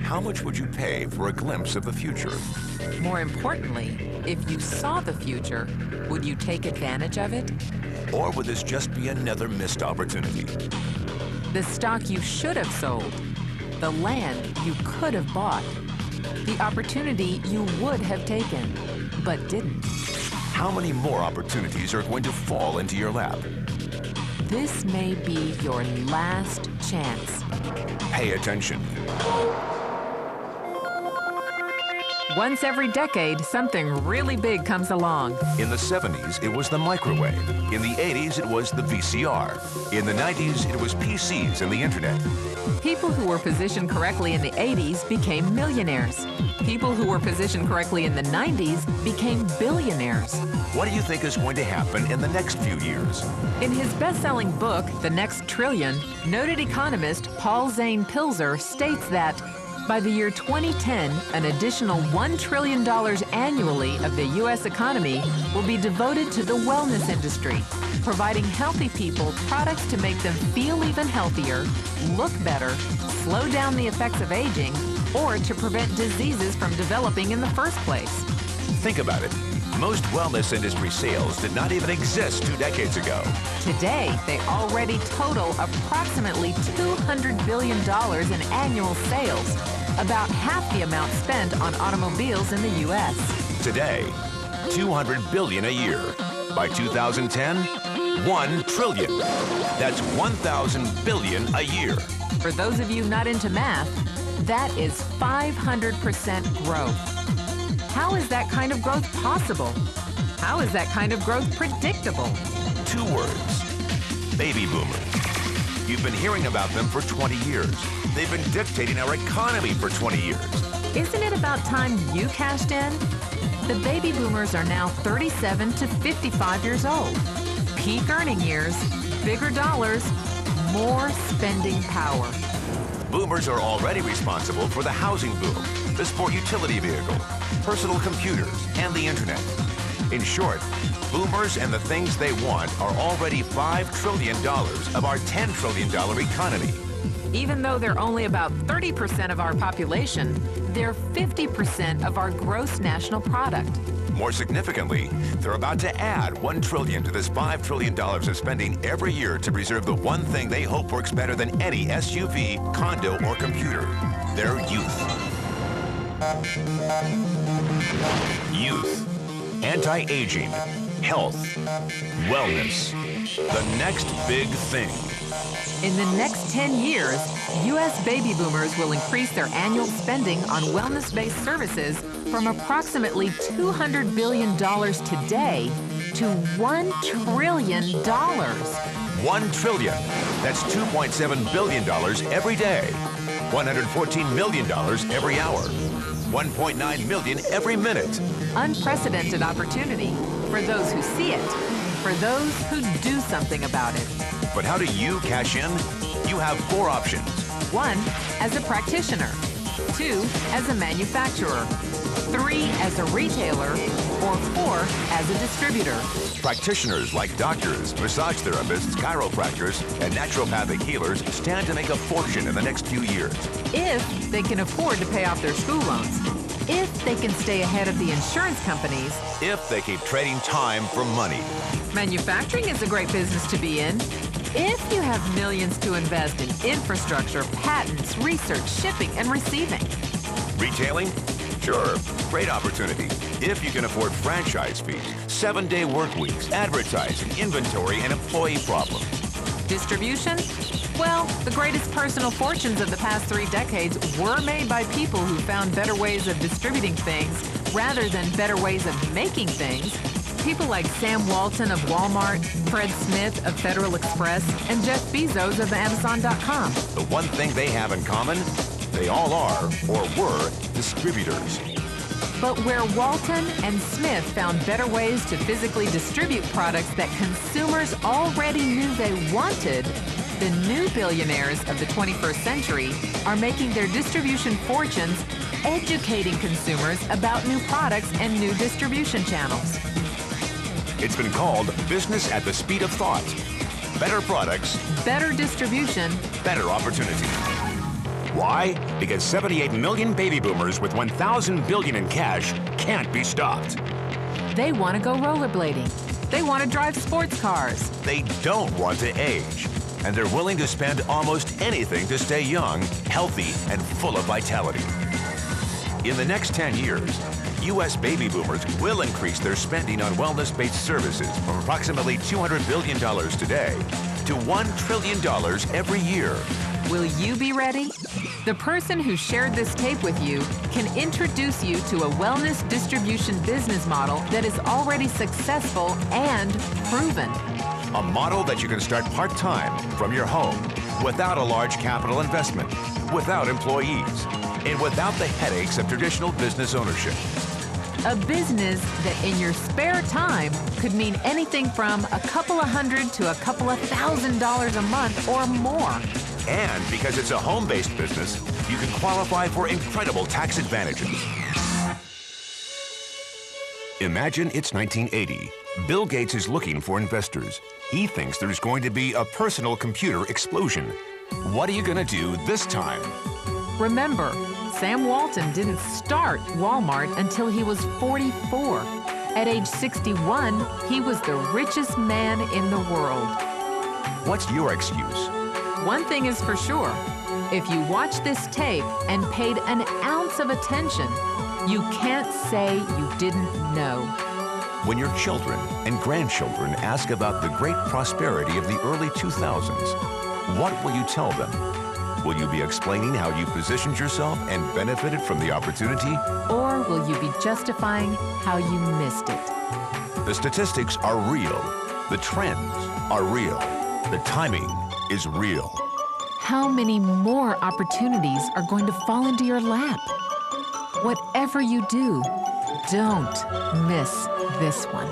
How much would you pay for a glimpse of the future? More importantly, if you saw the future, would you take advantage of it? Or would this just be another missed opportunity? The stock you should have sold, the land you could have bought, the opportunity you would have taken, but didn't. How many more opportunities are going to fall into your lap? This may be your last chance. Pay attention. Once every decade, something really big comes along. In the 70s, it was the microwave. In the 80s, it was the VCR. In the 90s, it was PCs and the internet. People who were positioned correctly in the 80s became millionaires. People who were positioned correctly in the 90s became billionaires. What do you think is going to happen in the next few years? In his best-selling book, The Next Trillion, noted economist Paul Zane Pilzer states that by the year 2010, an additional $1 trillion annually of the U.S. economy will be devoted to the wellness industry, providing healthy people products to make them feel even healthier, look better, slow down the effects of aging, or to prevent diseases from developing in the first place. Think about it. Most wellness industry sales did not even exist 2 decades ago. Today, they already total approximately $200 billion in annual sales, about half the amount spent on automobiles in the U.S. Today, $200 billion a year. By 2010, $1 trillion. That's 1,000 billion a year. For those of you not into math, that is 500% growth. How is that kind of growth possible? How is that kind of growth predictable? 2 words. Baby boomers. You've been hearing about them for 20 years. They've been dictating our economy for 20 years. Isn't it about time you cashed in? The baby boomers are now 37 to 55 years old. Peak earning years, bigger dollars, more spending power. Boomers are already responsible for the housing boom, the sport utility vehicle, personal computers, and the internet. In short, boomers and the things they want are already $5 trillion of our $10 trillion economy. Even though they're only about 30% of our population, they're 50% of our gross national product. More significantly, they're about to add $1 trillion to this $5 trillion of spending every year to preserve the one thing they hope works better than any SUV, condo, or computer: their youth. Youth. Anti-aging. Health. Wellness. The next big thing. In the next 10 years, U.S. baby boomers will increase their annual spending on wellness-based services from approximately $200 billion today to $1 trillion. $1 trillion. That's $2.7 billion every day. $114 million every hour. $1.9 million every minute. Unprecedented opportunity for those who see it, for those who do something about it. But how do you cash in? You have 4 options. 1, as a practitioner. 2, as a manufacturer. 3, as a retailer. Or 4, as a distributor. Practitioners like doctors, massage therapists, chiropractors, and naturopathic healers stand to make a fortune in the next few years. If they can afford to pay off their school loans. If they can stay ahead of the insurance companies. If they keep trading time for money. Manufacturing is a great business to be in. If you have millions to invest in infrastructure, patents, research, shipping, and receiving. Retailing? Sure, great opportunity. If you can afford franchise fees, 7-day work weeks, advertising, inventory, and employee problems. Distribution? Well, the greatest personal fortunes of the past 3 decades were made by people who found better ways of distributing things rather than better ways of making things. People like Sam Walton of Walmart, Fred Smith of Federal Express, and Jeff Bezos of Amazon.com. The one thing they have in common, they all are, or were, distributors. But where Walton and Smith found better ways to physically distribute products that consumers already knew they wanted, the new billionaires of the 21st century are making their distribution fortunes educating consumers about new products and new distribution channels. It's been called business at the speed of thought. Better products, better distribution, better opportunity. Why? Because 78 million baby boomers with 1,000 billion in cash can't be stopped. They want to go rollerblading. They want to drive sports cars. They don't want to age. And they're willing to spend almost anything to stay young, healthy, and full of vitality. In the next 10 years, U.S. baby boomers will increase their spending on wellness-based services from approximately $200 billion today to $1 trillion every year. Will you be ready? The person who shared this tape with you can introduce you to a wellness distribution business model that is already successful and proven. A model that you can start part-time from your home without a large capital investment, without employees, and without the headaches of traditional business ownership. A business that in your spare time could mean anything from a couple of $100 to a couple of $1,000 a month or more. And because it's a home-based business, you can qualify for incredible tax advantages. Imagine it's 1980. Bill Gates is looking for investors. He thinks there's going to be a personal computer explosion. What are you going to do this time? Remember, Sam Walton didn't start Walmart until he was 44. At age 61, he was the richest man in the world. What's your excuse? One thing is for sure, if you watch this tape and paid an ounce of attention, you can't say you didn't know. When your children and grandchildren ask about the great prosperity of the early 2000s, what will you tell them? Will you be explaining how you positioned yourself and benefited from the opportunity? Or will you be justifying how you missed it? The statistics are real. The trends are real. The timing is real. How many more opportunities are going to fall into your lap? Whatever you do, don't miss this one.